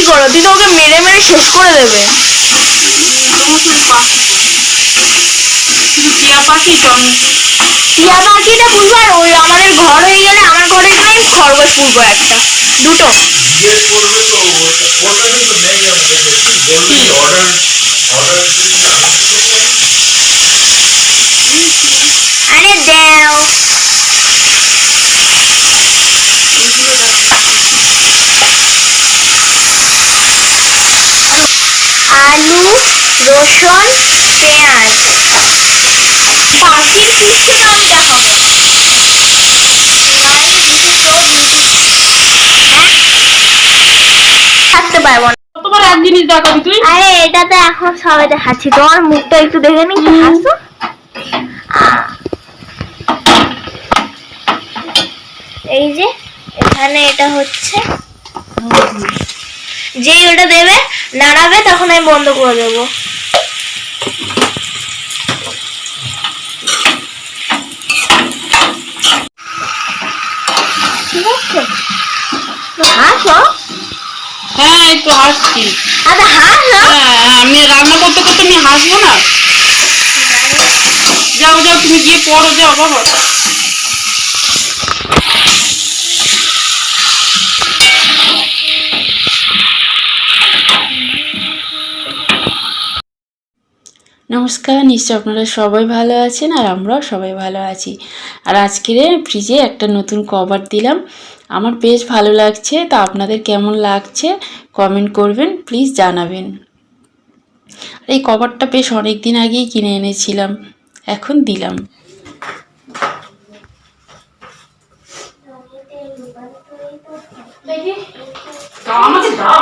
করো, দিদি ওকে মেরে মেরে শেষ করে দেবে। টিয়া পাখিটা পুষবো, আর ওই আমাদের ঘর হয়ে গেলে আমার ঘরে গিয়ে খরগোশ পুষবো একটা দুটো। আরে দাও, আলু, রসুন, পেঁয়াজ। পাখির দৃশ্যটা আমি দেখাবো। থাকতে পারবো না। কতবার এক জিনিস দেখাবি তুই? আরে এটা তো এখন সবাই দেখাচ্ছি, তোমার মুখটা একটু দেখে নি। হাসো। এই যে এখানে এটা হচ্ছে, যেই ওটা দেবে নাড়াবে তখন আমি বন্ধ করে দেবো। ঠিক আছে, হাসো। হ্যাঁ এই তো হাসছি। আচ্ছা হাসো। আমি রান্না করতে করতে আমি হাসবো না? যাও যাও, তুমি গিয়ে পড়ো, যাও বাবা। নমস্কার, নিশ্চয় আপনারা সবাই ভালো আছেন আর আমরাও সবাই ভালো আছি। আর আজকের ফ্রিজে একটা নতুন কভার দিলাম, আমার বেশ ভালো লাগছে। তা আপনাদের কেমন লাগছে কমেন্ট করবেন, প্লিজ জানাবেন। আর এই কভারটা বেশ অনেক দিন আগেই কিনে এনেছিলাম, এখন দিলাম। আমাকে দাও।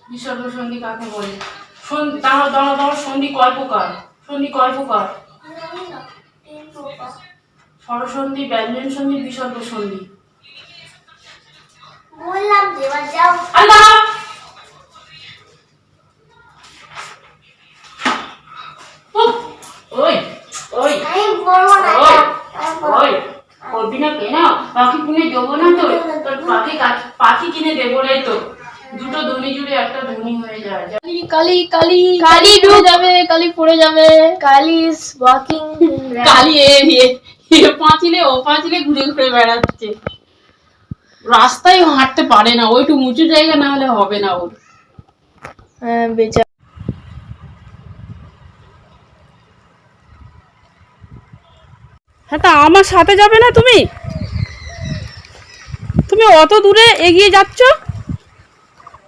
বিসর্গ সন্ধি কাকে বলে? দাঁড়াও দাঁড়াও দাঁড়াও, সন্ধি কয় প্রকার? সন্ধি কয় প্রকার? স্বরসন্ধি, ব্যঞ্জন সন্ধি, বিসর্গ সন্ধি। বললাম দেবা, যাও। আল্লাহ ওই ওই আমি বলবো না, ওই করবি না কেন? পাখি কিনে দেবো না তো? তোর পাখি কিনে দেবো রে। তো দুটো ধনী জুড়ে একটা ধনী হয়ে যায়। কালি কালি কালি পড়ে যাবে, কালি পড়ে যাবে। কালি ইজ ওয়াকিং। কালি এ পাঁচিলে ও পাঁচিলে ঘুরে ঘুরে বেড়াচ্ছে, রাস্তায় হাঁটতে পারে না, ওইটু উঁচু জায়গা না হলে হবে না ওর। হ্যাঁ বেচা। হ্যাঁ, তা আমার সাথে যাবে না তুমি? তুমি অত দূরে এগিয়ে যাচ্ছ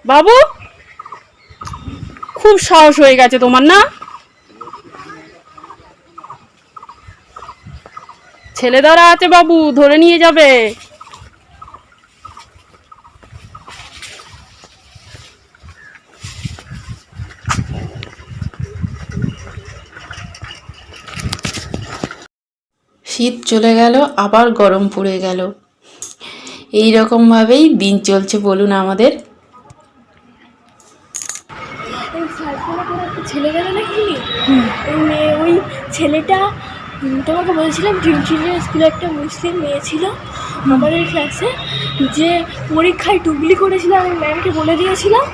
বাবু, খুব সাহস হয়ে গেছে তোমার না? ছেলে ধরা আছে বাবু, ধরে নিয়ে যাবে। শীত চলে গেল, আবার গরম পড়ে গেল। এই রকম ভাবেই দিন চলছে বলুন আমাদের। ছেলে গেল নাকি? ওই ছেলেটা তোমাকে বলেছিলাম, ড্রিম চিলড্রেন স্কুলে একটা মুসলিম মেয়ে ছিল আমাদের ক্লাসে, যে পরীক্ষায় টুকলি করেছিল, আমি ম্যামকে বলে দিয়েছিলাম।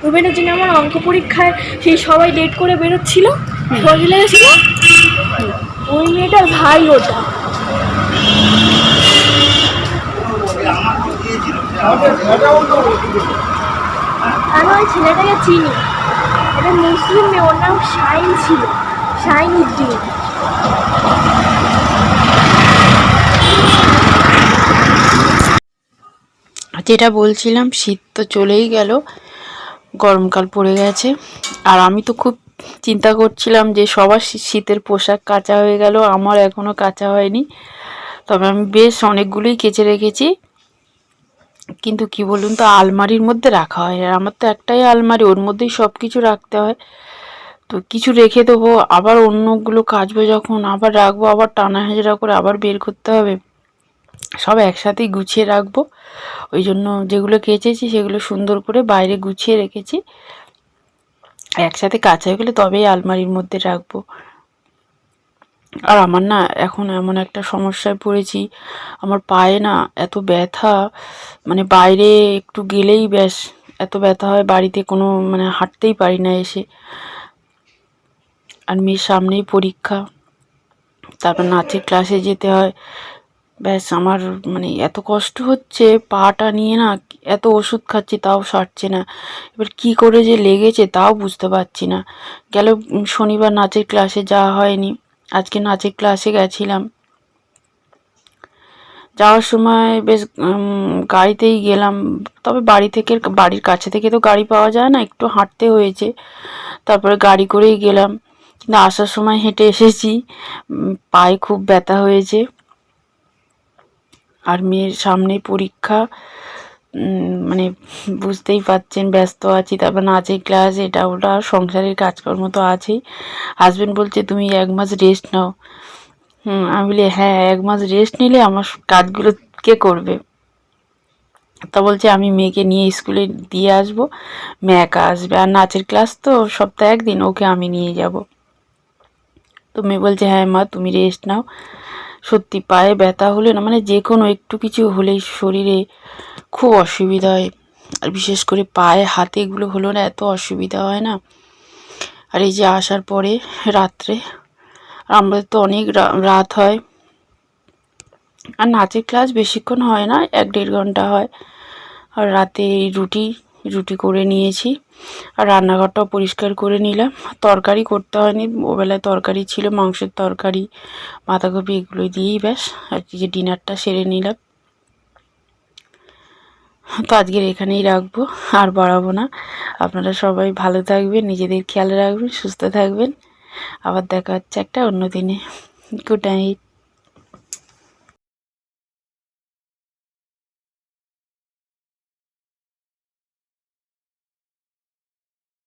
রুবেনের জন্য আমার অঙ্ক পরীক্ষায় সেই সবাই ডেট করে বেরোচ্ছিল, সবাই লেগেছিল। ওই মেয়েটার ভাই ওটা। আমি ওই ছেলেটাকে চিনি, এটা মুসলিম মেয়ে, ওর নাম শাইন ছিল, শাইন উদ্দিন। যেটা বলছিলাম, শীত তো চলেই গেল, গরমকাল পড়ে গেছে। আর আমি তো খুব চিন্তা করছিলাম যে সবার শীতের পোশাক কাচা হয়ে গেল, আমার এখনও কাচা হয়নি। তবে আমি বেশ অনেকগুলোই কেচে রেখেছি, কিন্তু কি বলুন তো, আলমারির মধ্যে রাখা হয়। আর আমার তো একটাই আলমারি, ওর মধ্যেই সব কিছু রাখতে হয়। তো কিছু রেখে দেবো, আবার অন্যগুলো কাচবো যখন, আবার রাখবো, আবার টানা হেঁচড়া করে আবার বের করতে হবে। সব একসাথেই গুছিয়ে রাখবো। ওই জন্য যেগুলো কেচেছি সেগুলো সুন্দর করে বাইরে গুছিয়ে রেখেছি। একসাথে কাঁচা হয়ে গেলে তবেই আলমারির মধ্যে রাখবো। আর আমার না এখন এমন একটা সমস্যায় পড়েছি, আমার পায়ে না এত ব্যথা, মানে বাইরে একটু গেলেই ব্যাস এত ব্যথা হয়, বাড়িতে কোনো মানে হাঁটতেই পারি না এসে। আর মেয়ের সামনেই পরীক্ষা, তারপর নাচের ক্লাসে যেতে হয়, ব্যাস আমার মানে এত কষ্ট হচ্ছে পাটা নিয়ে না, এত ওষুধ খাচ্ছি তাও সারছে না। এবার কি করে যে লেগেছে তাও বুঝতে পারছি না। গেল শনিবার নাচের ক্লাসে যাওয়া হয়নি, আজকে নাচের ক্লাসে গেছিলাম। যাওয়ার সময় বেশ গাড়িতেই গেলাম, তবে বাড়ির কাছে থেকে তো গাড়ি পাওয়া যায় না, একটু হাঁটতে হয়েছে। তারপরে গাড়ি করেই গেলাম, কিন্তু আসার সময় হেঁটে এসেছি। পায়ে খুব ব্যথা হয়েছে। আর মেয়ের সামনে পরীক্ষা, মানে বুঝতেই পারছেন ব্যস্ত আছি। তারপর নাচের ক্লাস, এটা ওটা সংসারের কাজকর্ম তো আছেই। হাজবেন্ড বলছে তুমি 1 মাস রেস্ট নাও। আমি বলি হ্যাঁ 1 মাস রেস্ট নিলে আমার কাজগুলো কে করবে। তা বলছে আমি মেয়েকে নিয়ে স্কুলে দিয়ে আসবো, মেয়ে একা আসবে, আর নাচের ক্লাস তো সপ্তাহে 1 দিন, ওকে আমি নিয়ে যাব। তো মেয়ে বলছে হ্যাঁ মা তুমি রেস্ট নাও। সত্যি পায়ে ব্যথা হলে না, মানে যে কোনো একটু কিছু হলেই শরীরে খুব অসুবিধা হয়। আর বিশেষ করে পায়ে হাতে এগুলো হলো না, এত অসুবিধা হয় না। আর এই যে আসার পরে রাত্রে, আর আমাদের তো অনেক রাত হয়। আর নাচের ক্লাস বেশিক্ষণ হয় না, 1-1.5 ঘন্টা হয়। আর রাতে এই রুটি করে নিয়েছি, আর রান্নাঘরটাও পরিষ্কার করে নিলাম। তরকারি করতে হয়নি, ওবেলায় তরকারি ছিল, মাংসের তরকারি, বাঁধাকপি, এগুলো দিয়েই ব্যাস আর কি যে ডিনারটা সেরে নিলাম। তো আজকের এখানেই রাখবো, আর বাড়াবো না। আপনারা সবাই ভালো থাকবেন, নিজেদের খেয়াল রাখবেন, সুস্থ থাকবেন। আবার দেখা হচ্ছে একটা অন্য দিনে। Good night.